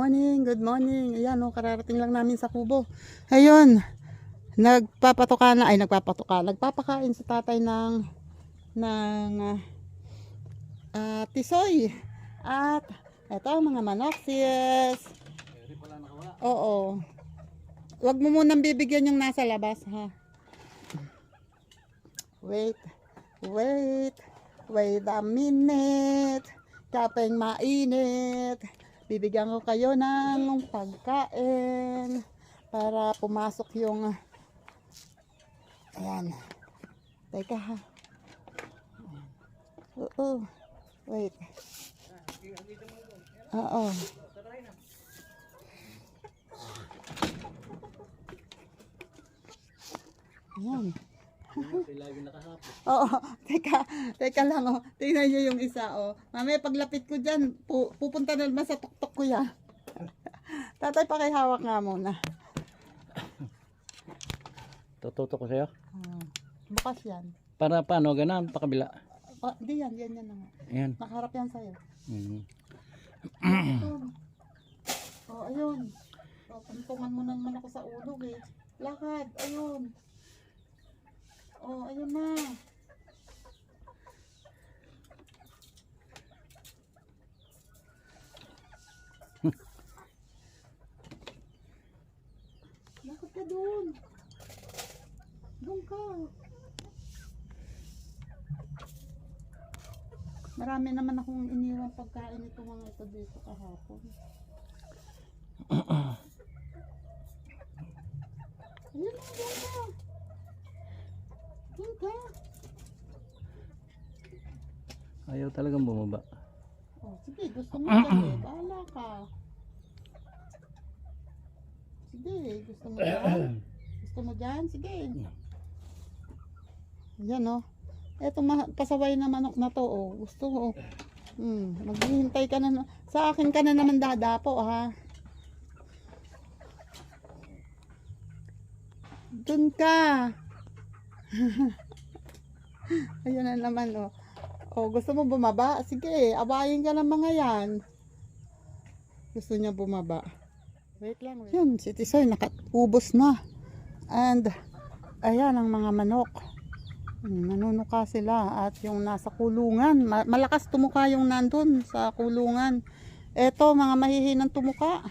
morning, good morning. Ayan o, kararating lang namin sa kubo. Ayun, nagpapakain sa tatay ng tisoy. At eto mga manoksis. Oo. Wag mo munang bibigyan yung nasa labas ha. Wait a minute. Kapeng mainit. Bibigyan ko kayo ng pagkain para pumasok yung ayan. Teka ha. Oo. Wait. Oo. Ayan. Oo, teka lang oh. Tingnan niyo yung isa oh. Mamaya paglapit ko diyan, pupunta na naman sa tuktok ko yan. Tatay, pakihawak nga muna. Tututo ko sa'yo. Bukas yan. Para paano? Ganun, pakabila. Oh, di yan na nga. Ayan. Nakaharap yan sa'yo. Oh, ayun. Oh, tuntungan mo naman ako sa ulog eh. Lakad, ayun. Oh, ayun na. Lakad ka doon. Doon ka. Marami naman akong iniwang pagkain ito mga ito dito kahapon. Ayun na, doon ka. Doon ka. Ayaw talagang bumaba. Oh, sige, gusto mo dyan eh. Bahala ka. Sige, gusto mo dyan? Gusto mo dyan? Sige. Yan oh. Eto pasaway na manok na to oh. Gusto mo oh. Maghihintay ka na. Sa akin ka na naman dadapo ha. Doon ka. Ayun na naman oh. Oh, gusto mo bumaba? Sige, abayin ka ng mga yan. Gusto niya bumaba. Wait lang. Yun, si Tisoy nakatubos na. And ayan ang mga manok. Nanunuka sila at yung nasa kulungan. Malakas tumuka yung nandun sa kulungan. Eto, mga mahihinang tumuka.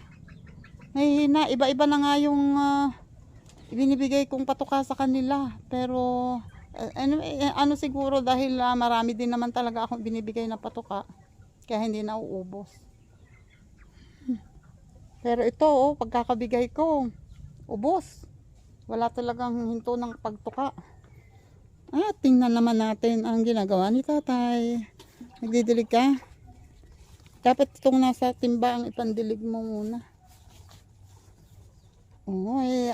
Mahihina, iba-iba na nga yung ibinibigay kong patuka sa kanila. Pero ano siguro dahil marami din naman talaga akong binibigay na patuka. Kaya hindi na uubos. Pero ito oh, pagkakabigay ko, ubos. Wala talagang hinto ng pagtuka. Tingnan naman natin ang ginagawa ni tatay. Nagdidilig ka? Dapat itong nasa timba ang ipandilig mo muna.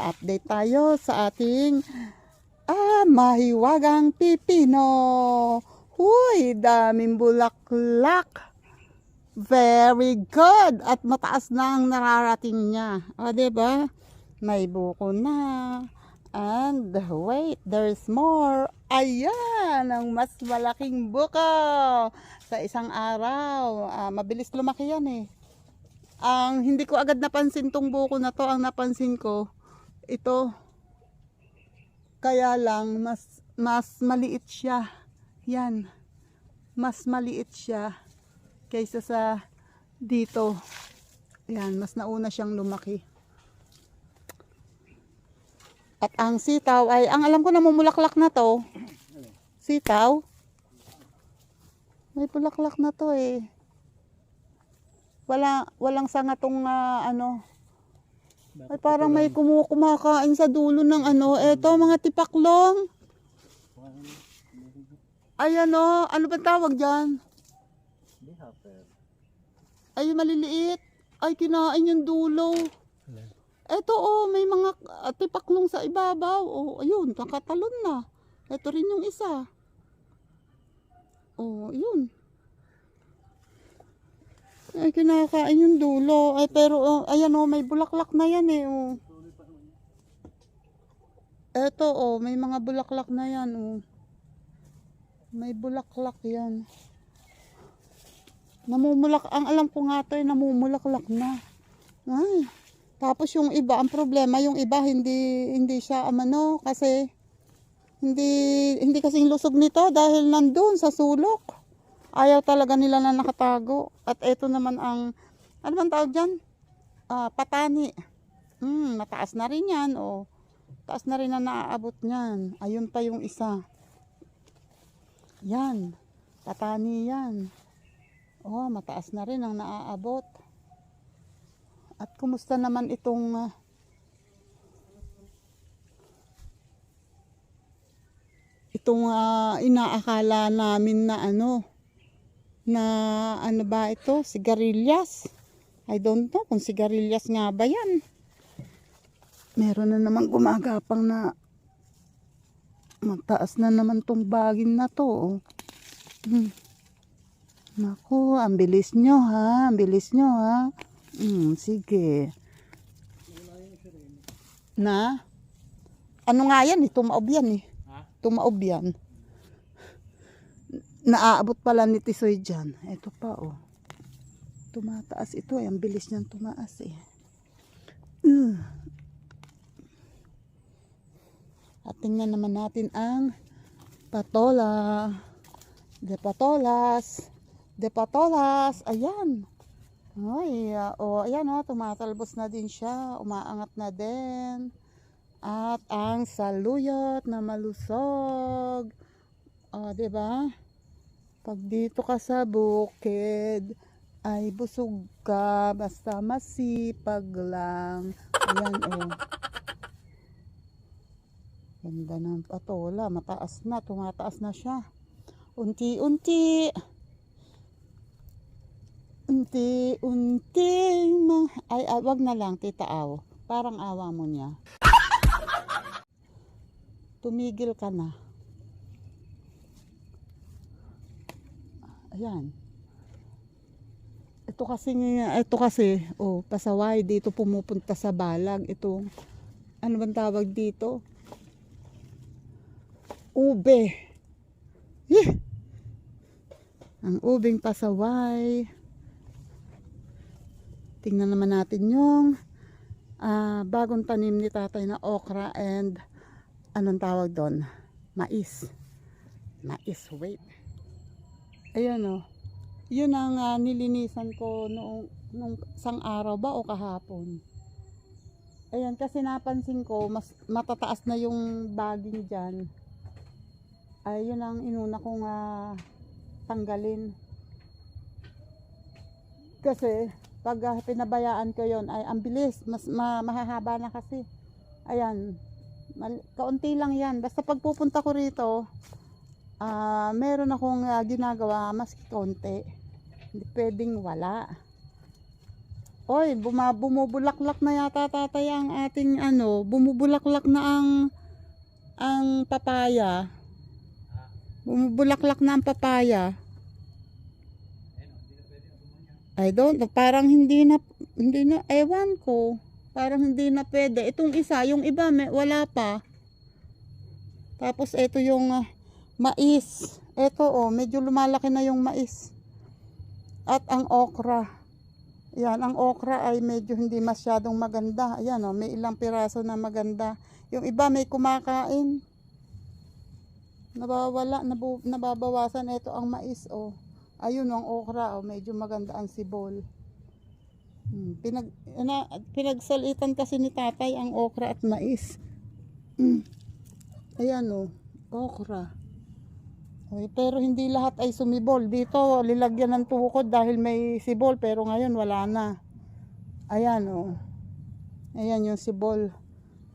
Update tayo sa ating mahiwagang pipino. Huy, daming bulaklak. Very good. At mataas na ang nararating niya. O, diba? May buko na. And wait, there's more. Ayan, ang mas malaking buko sa isang araw. Mabilis lumaki yan eh. Ang hindi ko agad napansin tong buko na to, ang napansin ko, ito. Kaya lang, mas maliit siya. Yan. Mas maliit siya kaysa sa dito. Yan, mas nauna siyang lumaki. At ang sitaw ay, ang alam ko namumulaklak na to. Sitaw. May bulaklak na to eh. Walang sanga tong ano. Ay parang may kumakain sa dulo ng ano. Eto mga tipaklong. Ay ano ba tawag dyan? Ay maliliit. Ay kinain yung dulo. Eto oh, may mga tipaklong sa ibabaw. Oh, ayun, nakatalon na. Eto rin yung isa. Oh, yun. Ay, kinakain yung dulo. Ay, pero, ayan oh, may bulaklak na yan eh. Oh. Eto oh, may mga bulaklak na yan oh. May bulaklak yan. Namumulak, ang alam ko nga to ay namumulaklak na. Ay. Tapos yung iba, ang problema, yung iba hindi siya kasi hindi kasing lusog nito dahil nandun sa sulok. Ayaw talaga nila na nakatago. At ito naman ang, ano bang tawag dyan? Patani. Mataas na rin yan. Oh. Taas na rin na naaabot niyan. Ayun pa yung isa. Yan. Patani yan. Oh, mataas na rin ang naaabot. At kumusta naman itong inaakala namin na ano ba ito? Sigarilyas. I don't know kung sigarilyas nga ba yan. Meron na naman gumagapang na mataas na naman tong bagin na to. Naku, ang bilis nyo ha. Ang bilis nyo ha. Sige. Na? Ano nga yan? Tumaob yan eh. Tumaob yan. Naaabot pala ni Tisoy dyan. Ito pa oh. Tumataas ito eh. Ang bilis niyang tumaas eh. At tingnan naman natin ang patola. De patolas. Ayan. Ay, ayan tumatalbos na din siya. Umaangat na din. At ang saluyot na malusog. Diba? Pag dito ka sa bukid, ay busog ka. Basta masipag lang. Ayan Ganda ng patola. Mataas na. Tumataas na siya. Unti-unti. Ay, wag na lang, Tita Aw. Parang awa mo niya. Tumigil ka na. Ayan. Ito kasi, pasaway dito pumupunta sa balag. Ito, ano bang tawag dito? Ube. Ang ubeng pasaway. Tingnan naman natin yung bagong tanim ni tatay na okra and anong tawag doon? Mais. Wait. Ayan Yun ang nilinisan ko nung isang araw ba o kahapon. Ayan, kasi napansin ko mas matataas na yung baging dyan. Ayun ang inuna kong tanggalin. Kasi pag pinabayaan ko yon ay ang bilis, mas mahahaba na kasi. Ayan, kaunti lang yan. Basta pag pupunta ko rito, meron akong ginagawa mas kaunti. Hindi pwedeng wala. Oy, bumubulaklak na yata tatay ang ating bumubulaklak na ang papaya. Bumubulaklak na ang papaya. Parang hindi na, ewan ko. Parang hindi na pwede. Itong isa, yung iba, wala pa. Tapos, ito yung mais. Ito, medyo lumalaki na yung mais. At ang okra. Yan, ang okra ay medyo hindi masyadong maganda. Ayan, may ilang piraso na maganda. Yung iba, may kumakain. Nababawasan. Ito ang mais, Ayun ang okra, medyo maganda ang sibol. Pinagsalitan kasi ni tatay ang okra at mais. Ayan okra. Pero hindi lahat ay sumibol. Dito, lilagyan ng tukod dahil may sibol, pero ngayon wala na. Ayan Ayan yung sibol.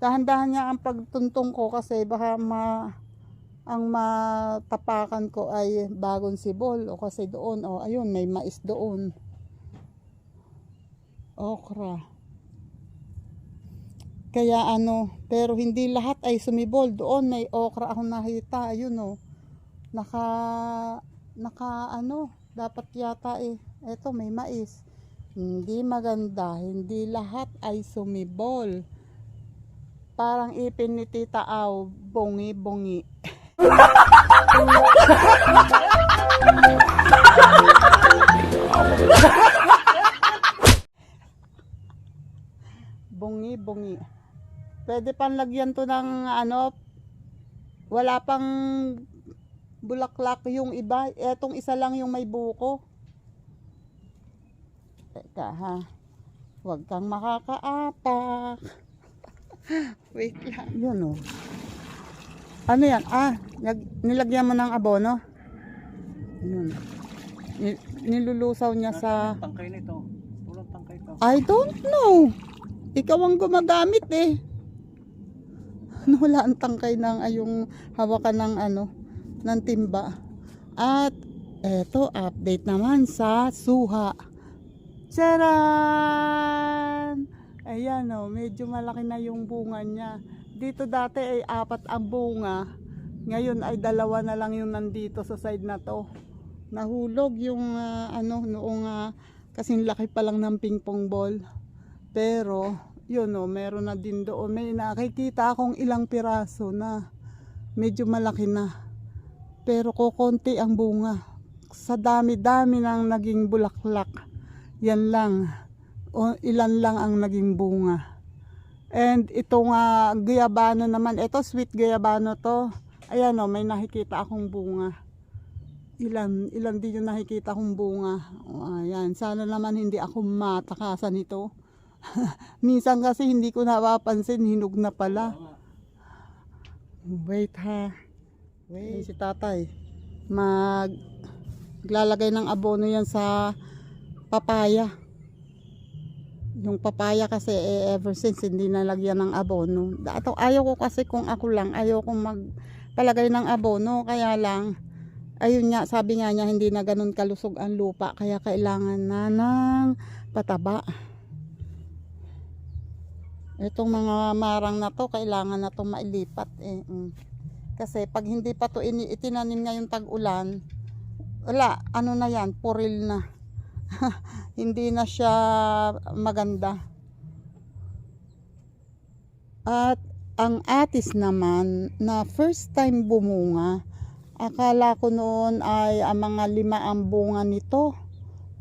Dahan-dahan niya ang pagtuntong ko kasi baka ang matapakan ko ay bagong sibol o kasi doon ayun may mais doon. Okra. Kaya pero hindi lahat ay sumibol. Doon may okra akong nakita. Ayun dapat yata eto may mais. Hindi maganda. Hindi lahat ay sumibol. Parang ipin ni Tita Aw, bongi-bongi. Pwede pang lagyan to ng ano, wala pang bulaklak yung iba. Etong isa lang yung may buko. Teka ha. Huwag kang makakaapak. Wait lang. Yun oh. Ano yan? Nilagyan mo ng abono? Yun. Nilulusaw niya sa... Tangkay nito. Walang tangkay to. I don't know. Ikaw ang gumagamit eh. Wala ang tangkay ng yung hawakan ng ng timba. At eto, update naman sa suha. Charan! Ayan o, medyo malaki na yung bunga niya. Dito dati ay 4 ang bunga. Ngayon ay 2 na lang yung nandito sa side na to. Nahulog yung noong kasing laki pa lang ng ping pong ball. Pero yun o, meron na din doon. May nakikita akong ilang piraso na medyo malaki na. Pero kukonti ang bunga. Sa dami-dami ng naging bulaklak. Yan lang. O ilan lang ang naging bunga. And itong guyabano naman. Ito sweet guyabano to. Ayan o, may nakikita akong bunga. Ilan din yung nakikita akong bunga. O, ayan. Sana naman hindi ako matakasan ito. Minsan kasi hindi ko napapansin, hinog na pala. Wait ha. Wait. Si tatay maglalagay ng abono yan sa papaya. Yung papaya kasi ever since hindi nalagyan ng abono. Ayaw ko kasi kung ako lang, ayaw kong magpalagay ng abono. Kaya lang, ayun nga, sabi nga niya hindi na ganun kalusog ang lupa. Kaya kailangan na ng pataba. Itong mga marang na to, kailangan na itong mailipat eh. Kasi pag hindi pa to itinanim ngayong tag-ulan, wala, ano na yan, puril na. Hindi na siya maganda. At ang atis naman, na first time bumunga, akala ko noon ay mga 5 ang bunga nito.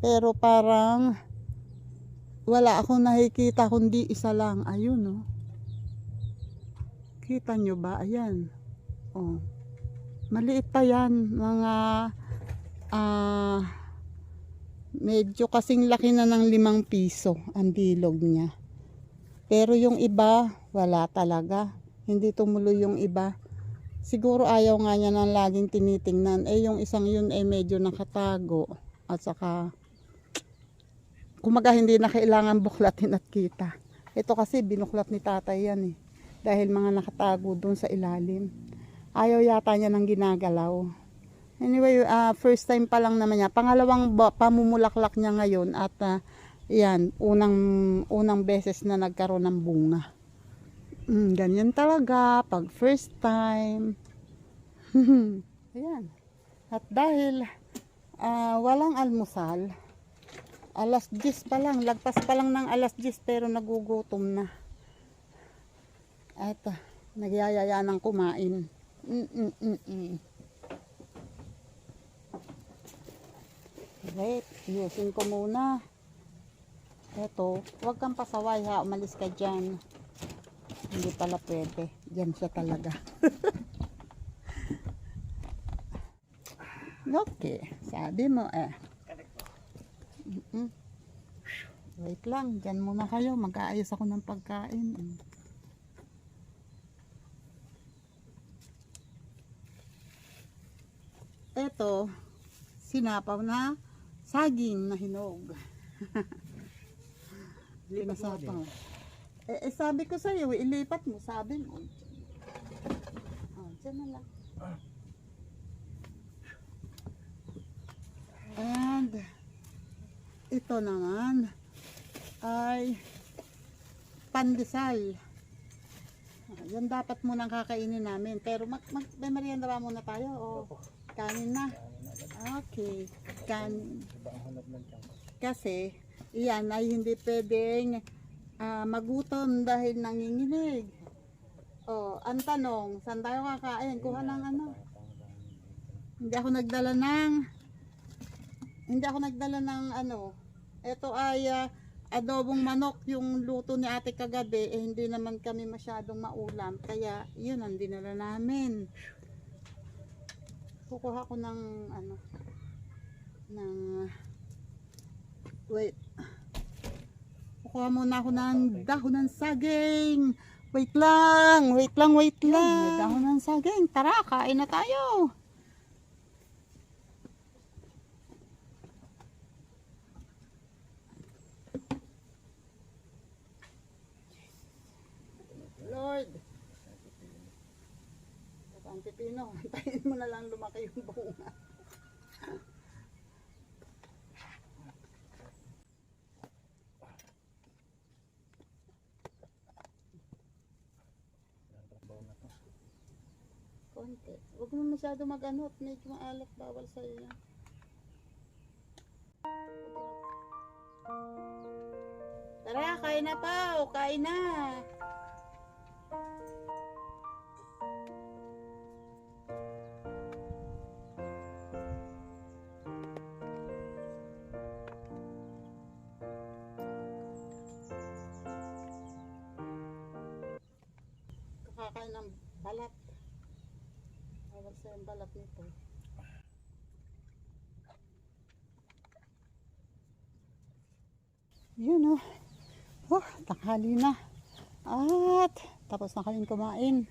Pero parang wala akong nakikita kundi isa lang. Ayun oh. Kita nyo ba? Ayan. Oh. Maliit pa yan. Mga medyo kasing laki na ng 5 piso ang bilog niya. Pero yung iba, wala talaga. Hindi tumuloy yung iba. Siguro ayaw nga niya nang laging tinitingnan. Yung isang yun ay medyo nakatago. At saka kumaga hindi na kailangan buklatin at kita. Ito kasi binuklat ni tatay yan eh. Dahil mga nakatago doon sa ilalim. Ayaw yata niya nang ginagalaw. Anyway, first time pa lang naman niya. Pangalawang pamumulaklak niya ngayon at yan, unang beses na nagkaroon ng bunga. Ganyan talaga pag first time. Ayan. At dahil walang almusal, alas 10 pa lang, lagpas pa lang ng alas 10 pero nagugutom na. At nagyayaya ng kumain. Wait, ayusin ko muna. Eto, huwag kang pasaway ha, umalis ka dyan. Hindi pala pwede. Diyan siya talaga. Okay, sabi mo eh. Wait lang, dyan muna kayo. Mag-aayos ako ng pagkain. Eto, sinapaw na saging na hinog. Pinasapaw. Sabi ko sa iyo, ilipat mo, sabi mo. Dyan na lang. And ito naman ay pandesal. Yan dapat munang kakainin namin. Pero may merienda ba muna tayo o kanin na? Okay. Kasi iyan ay hindi pwedeng magutom dahil nanginginig. Ang tanong, saan tayo kakain? Kuha ng ano? Hindi ako nagdala ng ano. Ito ay adobong manok yung luto ni ate kagabi, eh hindi naman kami masyadong maulam. Kaya yun ang dinala namin. Kukuha ko ng ano, ng, wait. Kukuha muna ako ng dahon ng saging. Wait lang, wait lang, wait lang. May dahon ng saging. Tara, kain na tayo. Lord. Ang pipino, antayin mo na lang lumaki yung bunga. Konti. Huwag mo masyado mag-ano at medyo maalat, bawal sa iyo. Tara, kain na pa. O, kain na. Kakain ng balat. Bawal sa yung balat nito. Yun oh. Oh, tanghali na. At tapos na kaming kumain.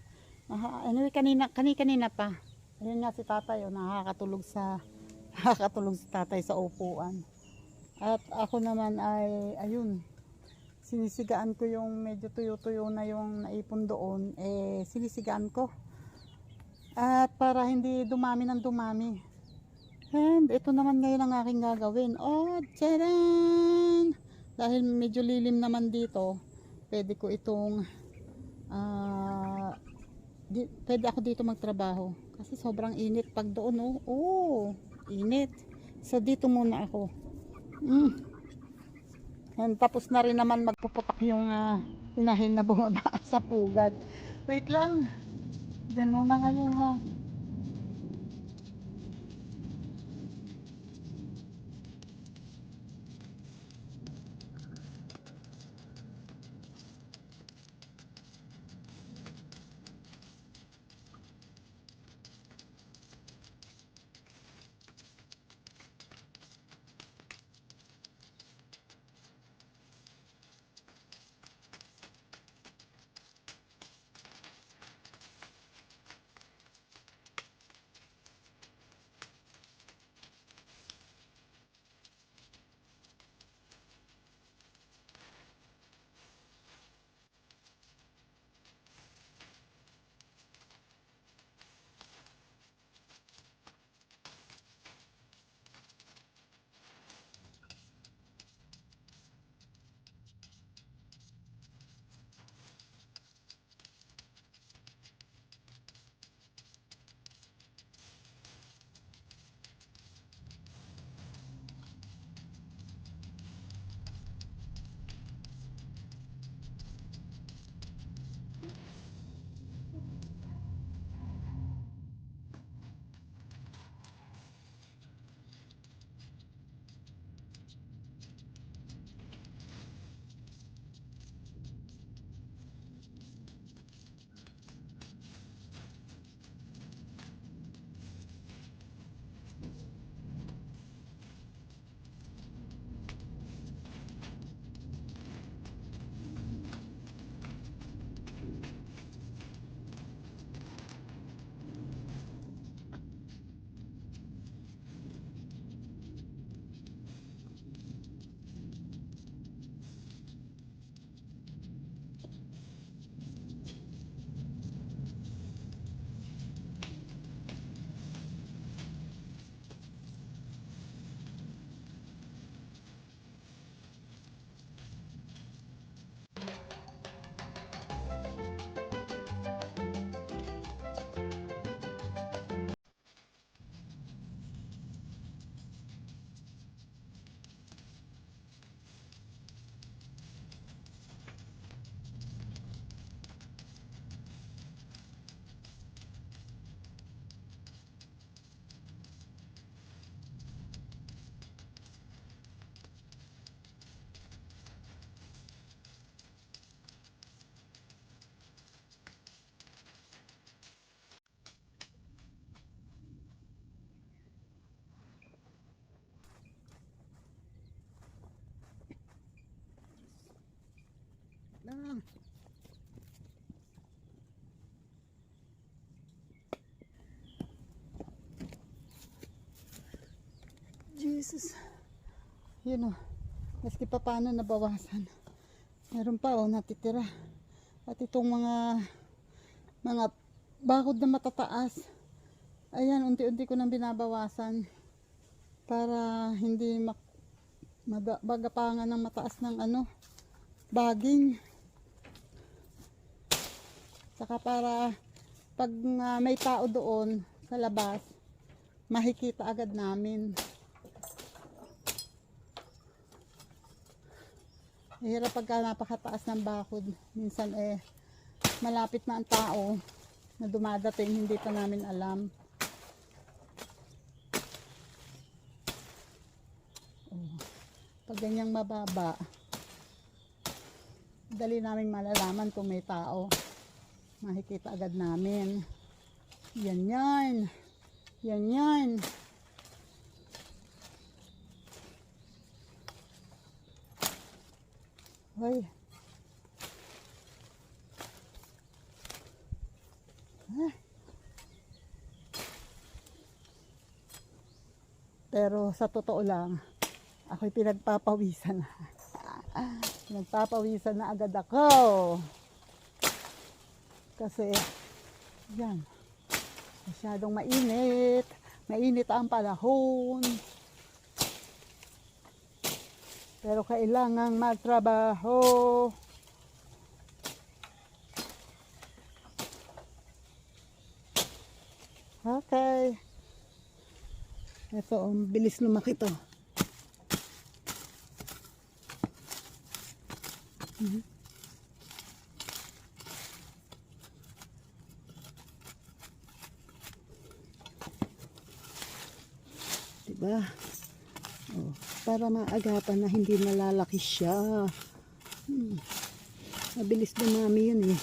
Anyway, kanina pa. Ayun nga si tatay, oh, nakakatulog si tatay sa upuan. At ako naman ay, ayun, sinisigaan ko yung medyo tuyo-tuyo na yung naipon doon, eh sinisigaan ko. At para hindi dumami ng dumami. And ito naman ngayon ang aking gagawin. Oh, tcharan! Dahil medyo lilim naman dito, pwede ko itong pwede ako dito magtrabaho kasi sobrang init pag doon. Init. So dito muna ako. And tapos na rin naman magpuputak yung inahil na bumaba sa pugad. Wait lang. Diyan muna ngayon ha. Jesus. Yun o. Maski pa paano nabawasan. Meron pa o natitira. At itong mga bakod na matataas. Ayan, unti-unti ko nang binabawasan. Para hindi bagapangan ng mataas ng baging. Saka para pag may tao doon sa labas, makikita agad namin. Hirap pagka napakataas ng bakod. Minsan malapit na ang tao na dumadating, hindi pa namin alam. Pag ganyang mababa, dali namin malalaman kung may tao. Makikita agad namin. Yan yan. Yan yan. Hoy. Pero sa totoo lang, ako'y pinagpapawisan na. Pinagpapawisan na agad ako. Kasi, yan, masyadong mainit. Mainit ang panahon. Pero kailangang magtrabaho. Okay. Ito, bilis lumaki to. Diba? Oh, para maagapan na hindi nalalaki siya. Mabilis dumami yun eh.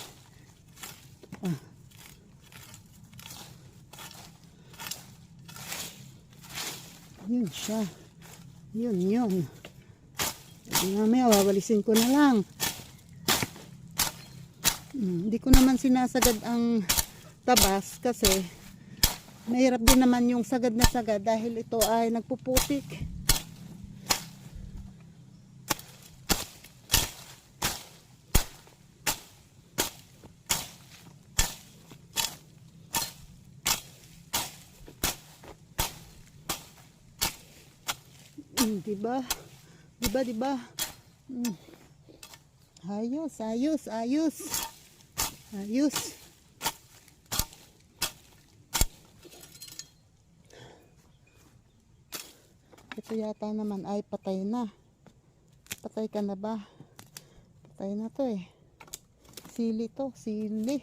Yun siya. Yun. Mamaya wawalisin ko na lang. Hindi ko naman sinasagad ang tabas kasi mahirap din naman yung sagad na sagad dahil ito ay nagpuputik. Diba? Ayos. Ito yata naman ay patay na. Patay ka na ba? Patay na to eh. Sili to, sili.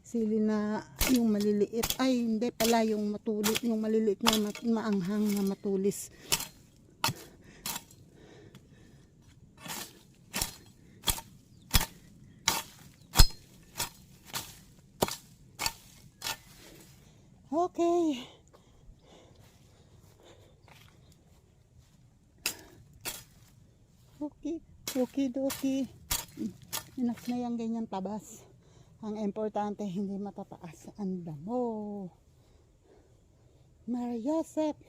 Sili na yung maliliit. Ay, hindi pala yung matulis. Yung maliliit na maanghang na matulis. Okay. Okay, doki. Enough na yung ganyan tabas. Ang importante, hindi matataas ang damo. Maria Joseph.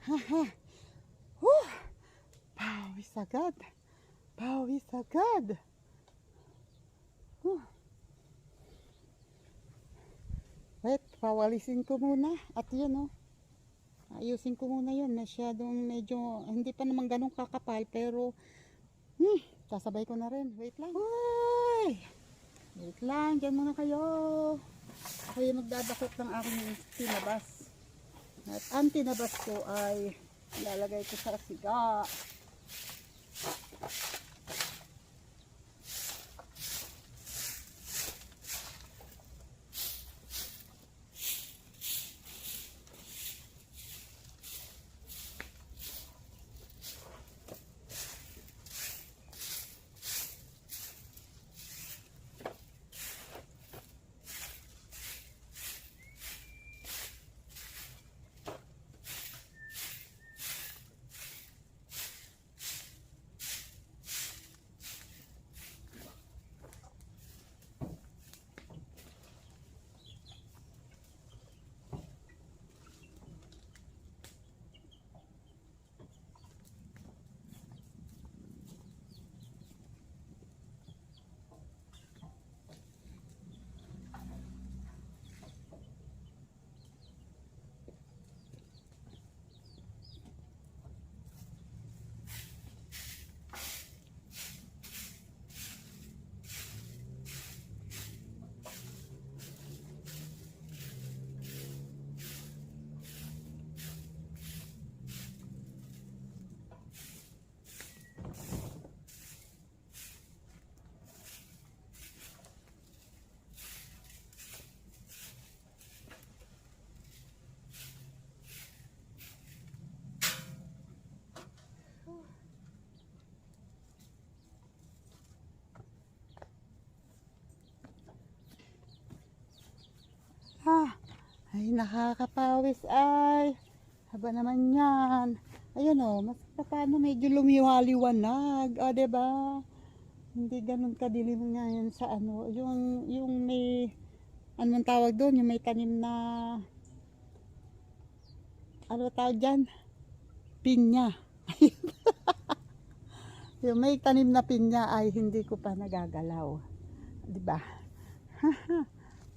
Haha. Pawis agad. Wait, pawalisin ko muna. At yun ayusin ko muna yun. Masyadong medyo, hindi pa naman ganun kakapal. Pero, sasabay ko na rin. Wait lang. Wait lang, dyan muna kayo. Ako yung magdadakot ng aking tinabas. At ang tinabas ko ay ilalagay ko sa siga. Ay, nakakapawis ay. Haba naman yan. Ayun o, mas paano medyo lumiwaliwanag. O, diba? Hindi ganun kadilim nga yan sa ano. Yung may, anong tawag doon? Yung may tanim na, ano tawag dyan? Pinya. Yung may tanim na pinya ay hindi ko pa nagagalaw. Diba?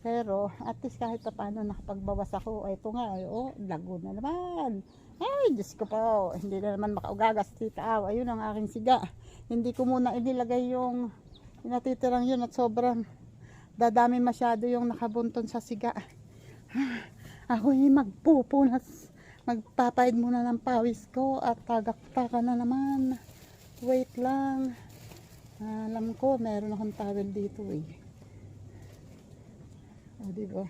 Pero at least kahit pa paano nakapagbawas ako. Ito nga, oh, lago na naman. Ay, Diyos ko po. Hindi na naman makaugagas tita. Ayun ang aking siga. Hindi ko muna inilagay yung natitirang yun at sobrang dadami masyado yung nakabunton sa siga. Ako yung magpupunas. Magpapaid muna ng pawis ko at tagaktaka na naman. Wait lang. Alam ko, meron akong towel dito eh. O, diba?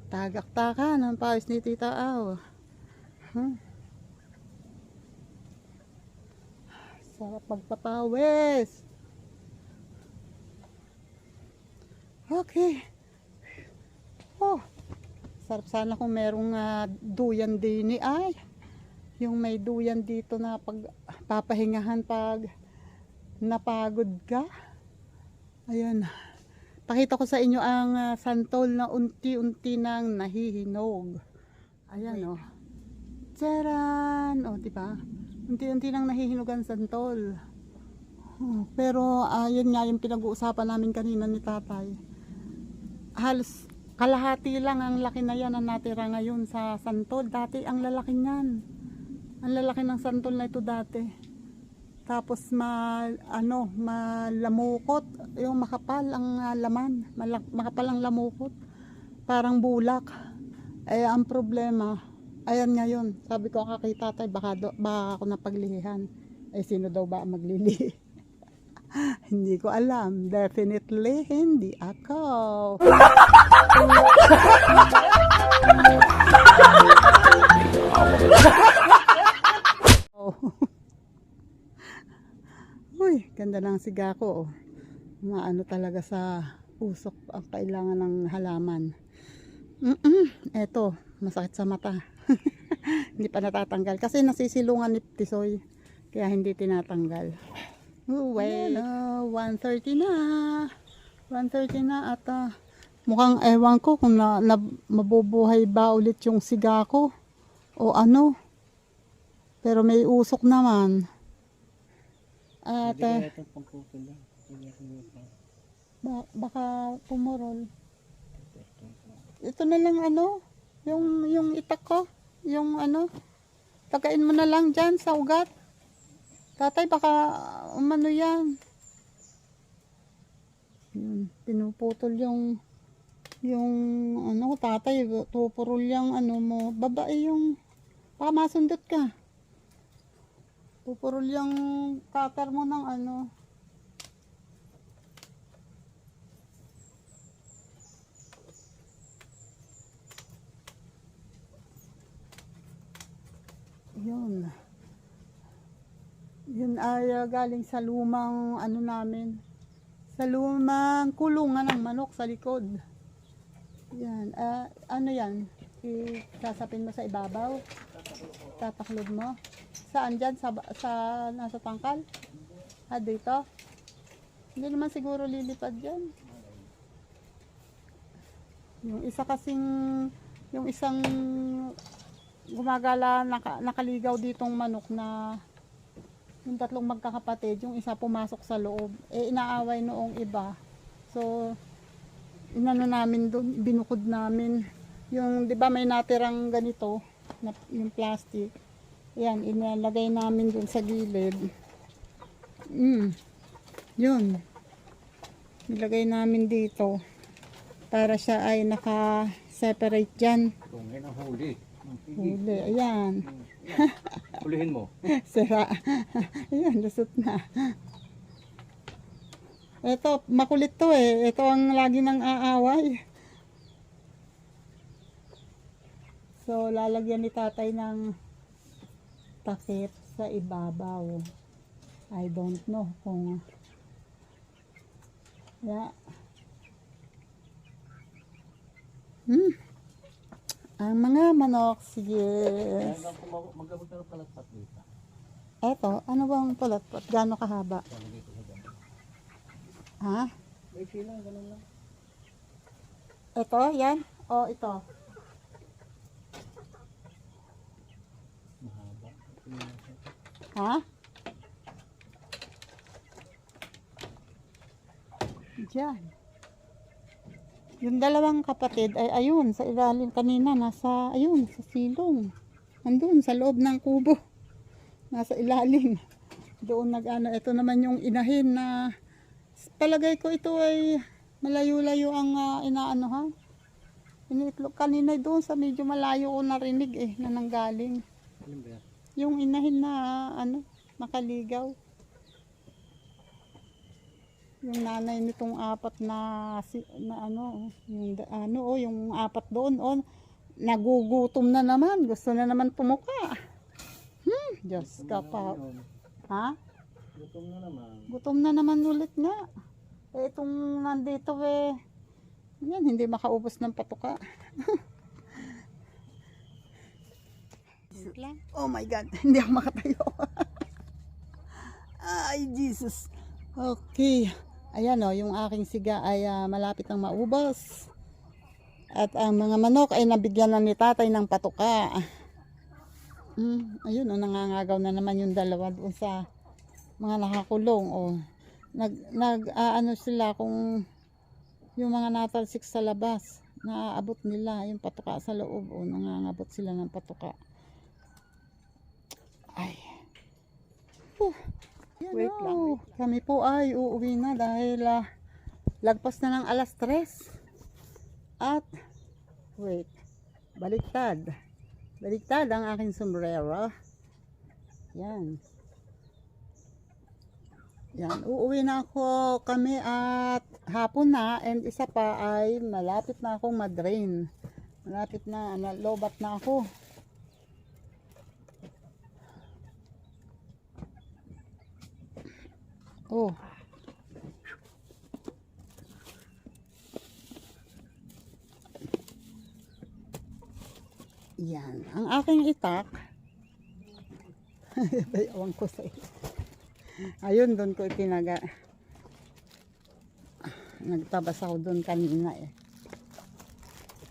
Tagaktaka ng pawis ni Tita Aw. Sarap magpapawis. Okay. Oh, sarap sana kung merong duyan din ay. Yung may duyan dito na papahingahan pag napagod ka. Ayan. Pakita ko sa inyo ang santol na unti-unti nang nahihinog. Ayan o. Tcharan! O, diba? Unti-unti nang nahihinog ang santol. Pero, yun nga yung pinag-uusapan namin kanina ni tatay. Halos kalahati lang ang laki na yan ang natira ngayon sa santol. Dati ang lalaki niyan. Ang lalaki ng santol na ito dati. Tapos malamukot, yung makapal ang laman, makapal ang lamukot. Parang bulak. Eh ang problema, ayan ngayon, sabi ko kay tatay baka ako napaglihihan. Eh sino daw ba ang maglilihi? Hindi ko alam. Definitely hindi ako. Uy, ganda ng siga ko. Oh. Maano talaga sa usok ang kailangan ng halaman. Eto, masakit sa mata. Hindi pa natatanggal. Kasi nasisilungan ni Tisoy. Kaya hindi tinatanggal. Wait, 1:30 na. 1:30 na at mukhang ewan ko kung mabubuhay ba ulit yung siga ko. O ano. Pero may usok naman. At baka pumurol. Ito na lang yung itak ko, yung tagain mo na lang dyan sa ugat. Tatay baka umano yan. Pinuputol yung tatay, pupurol yung mo, babae yung baka masundot ka. Pupurol yung cutter mo ng yun ay galing sa lumang namin, sa lumang kulungan ng manok sa likod. Yan, yan, sasapin mo sa ibabaw, tataklod mo. Saan dyan? Sa nasa tangkal? Dito? Hindi naman siguro lilipad dyan. Yung isang gumagala, nakaligaw ditong manok na yung tatlong magkakapatid, yung isa pumasok sa loob. Inaaway noong iba. So, inano namin doon, binukod namin. Yung, di ba may natirang ganito, yung plastic. Yan, inalagay namin dun sa gilid. Yun. Nilagay namin dito. Para siya ay naka-separate dyan. Tungin ang huli. Huli, ayan. Hulihin mo. Sira. Ayan, lusot na. Ito, makulit to eh. Ito ang lagi nang aaway. So, lalagyan ni tatay ng takip sa ibabaw. I don't know kung Ang mga manok, sige. Mag-abot na ng palatpat dito. Eto, ano bang palatpat? Gaano kahaba? Lalagay ko sa dami. Ha? May sila, ganun lang. Ito, yan? O, ito. Mahaba. Ha? Diyan. Yung dalawang kapatid ay ayun, sa ilalim kanina, nasa, ayun, sa silong. Andun, sa loob ng kubo. Nasa ilalim. Doon nag-ano, ito naman yung inahin na, palagay ko ito ay malayo-layo ang inaanohan. Iniitlog kanina doon sa medyo malayo ko narinig na nanggaling. Alin ba yan? Yung inahin na, nakaligaw. Yung nanay nitong apat na yung apat doon nagugutom na naman, gusto na naman pumuka. Diyos ka pa. Ha? Gutom na naman. Gutom na naman ulit nga. Itong nandito yan, hindi makaubos ng patuka. Oh my God, hindi ako makatayo. Ay, Jesus. Okay. Ayan yung aking siga ay malapit nang maubos. At ang mga manok ay nabigyan na ni tatay ng patuka. Ayun nangangagaw na naman yung dalawa doon sa mga nakakulong. Ano sila kung yung mga natalsik sa labas, naaabot nila yung patuka sa loob. Nangangabot sila ng patuka. Ay. Wait lang. Kami po ay uuwi na dahil lagpas na ng alas 3. At wait. Baliktad. Baliktad ang aking sombrero. Yan. Yan. Uuwi na ako kami at hapon na, and isa pa ay malapit na akong madrain. Malapit na, lobat na ako. Oh. Yan. Ang aking itak. Bayawang ko sa ayun, doon ko itinaga. Nagtabas ako doon kanina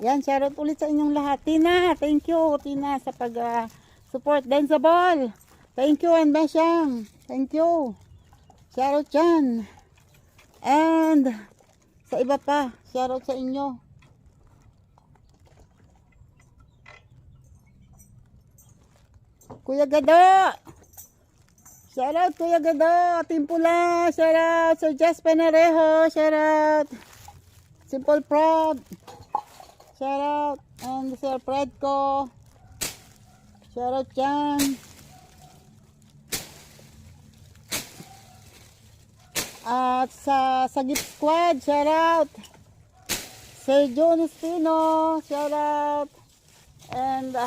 Yan, shoutout ulit sa inyong lahat. Tina, thank you. Tina, sa pag-support. Then sa ball. Thank you, and Besyang. Thank you. Shoutout dyan. And sa iba pa, shoutout sa inyo. Kuya Gado. Shoutout Kuya Gado. Timpula. Shoutout Sir Jess Penarejo. Shoutout Simple Prod. Shoutout and Sir Fredco. Shoutout dyan. At sa Sagip Squad, shout out. Sir John Espino, shout out. And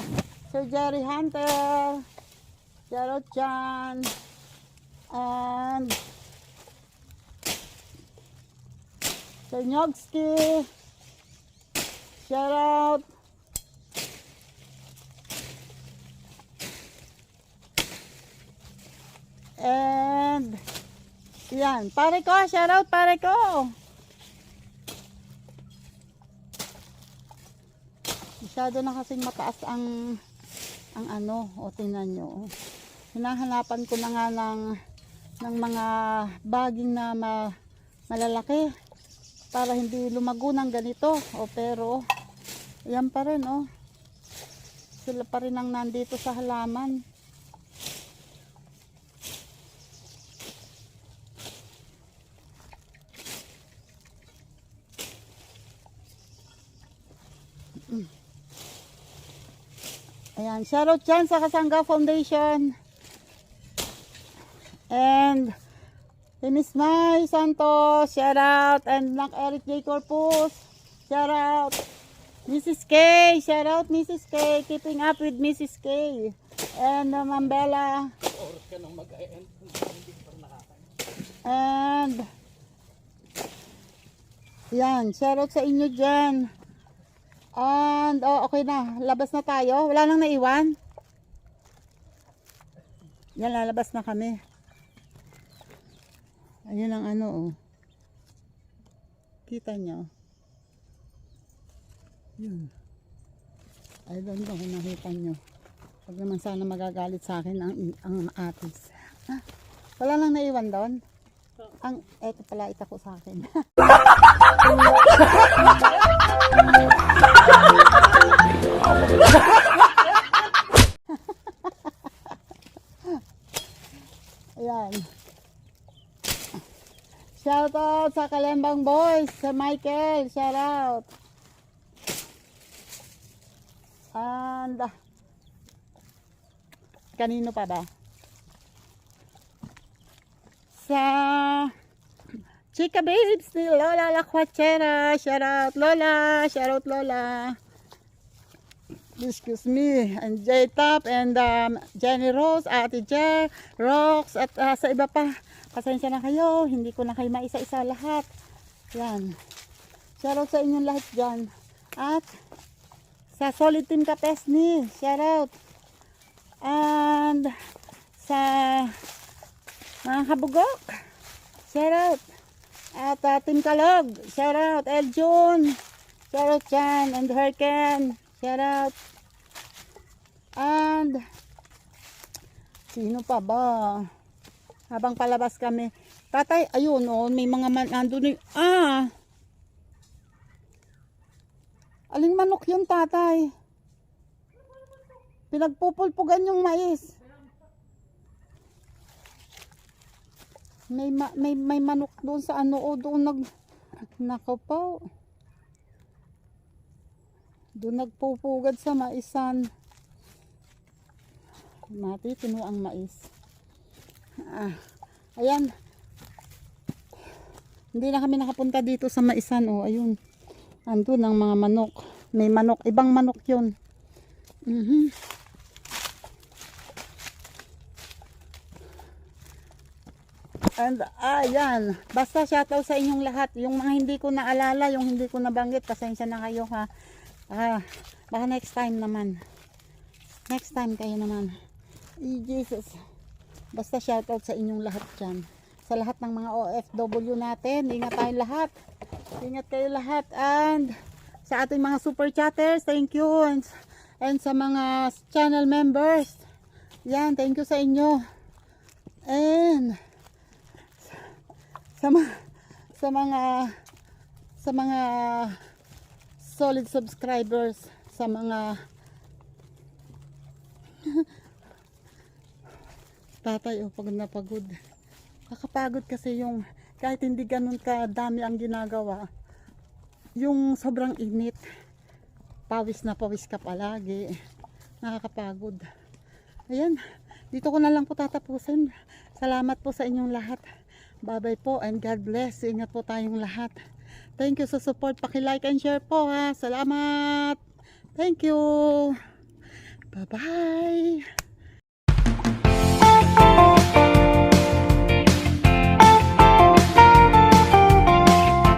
Sir Jerry Hunter, shout out John. And Sir Nyogski, shout out. And yan, pare ko, shoutout pare ko. Masyado na kasing mataas ang tingnan nyo. Hinahanapan ko na nga ng mga baging na malalaki para hindi lumago ng ganito. Pero yan pa rin sila pa rin ang nandito sa halaman. Ayan, shoutout dyan sa Kasangga Foundation. And Miss Mai Santos, shoutout. And Nak Eric J. Corpus, shoutout. Mrs. K, shoutout Mrs. K. Keeping up with Mrs. K. And Ma'am Bella. Oras ka nang mag-end. Hindi pa nakakain. And yan, shoutout sa inyo dyan. And, okay na. Labas na tayo. Wala nang naiwan. Yan, lalabas na kami. Ayun ang ano, oh. Kita nyo. Yun. I don't know kung nakita nyo. Huwag naman sana magagalit sa akin ang atis. Ah, wala nang naiwan doon. Eto pala, itako sa akin. Ayan. Shout out sa Kalembang Boys, sa Michael, shout out. And kanino pa ba? Sa Chika Babes ni Lola Lacuachera, shout out Lola, shout out Lola. Excuse me, and J-Top and Jenny Rose, Ate Jer, Rox, at sa iba pa. Pasensya na kayo, hindi ko na kayo maisa-isa lahat. Yan. Shoutout sa inyong lahat dyan. At sa Solid Team Kapesni, shoutout. And sa mga kabugok, shoutout. At Team Kalog, shoutout. Eljun, shoutout Chan and Herken, shoutout. And sino pa ba? Habang palabas kami. Tatay, ayun oh, may mga nandun. Aling manok yun, tatay? Pinagpupulpugan yung mais. May manok doon sa ano, o doon nako po. Doon nagpupugad sa maisan. Mati, tino ang mais. Ayan. Hindi na kami nakapunta dito sa maisan, oh, ayun. Andun ang mga manok. May manok, ibang manok yun. And ayan, basta shoutout sa inyong lahat. Yung mga hindi ko naalala, yung hindi ko nabanggit, pasensya na kayo ha. Baka next time naman. Next time kayo naman. Jesus. Basta shoutout sa inyong lahat dyan. Sa lahat ng mga OFW natin. Ingat tayo lahat. Ingat kayo lahat. And sa ating mga super chatters, thank you. And sa mga channel members, yan, thank you sa inyo. And sa mga solid subscribers, sa mga tatay, pagod na pagod. Kakapagod kasi yung kahit hindi ganun kadami ang ginagawa, yung sobrang init, pawis na pawis ka palagi, nakakapagod. Ayan, dito ko na lang po tatapusin. Salamat po sa inyong lahat. Bye bye po and God bless. Ingat po tayong lahat. Thank you sa support. Paki-like and share po ha. Salamat. Thank you. Bye bye.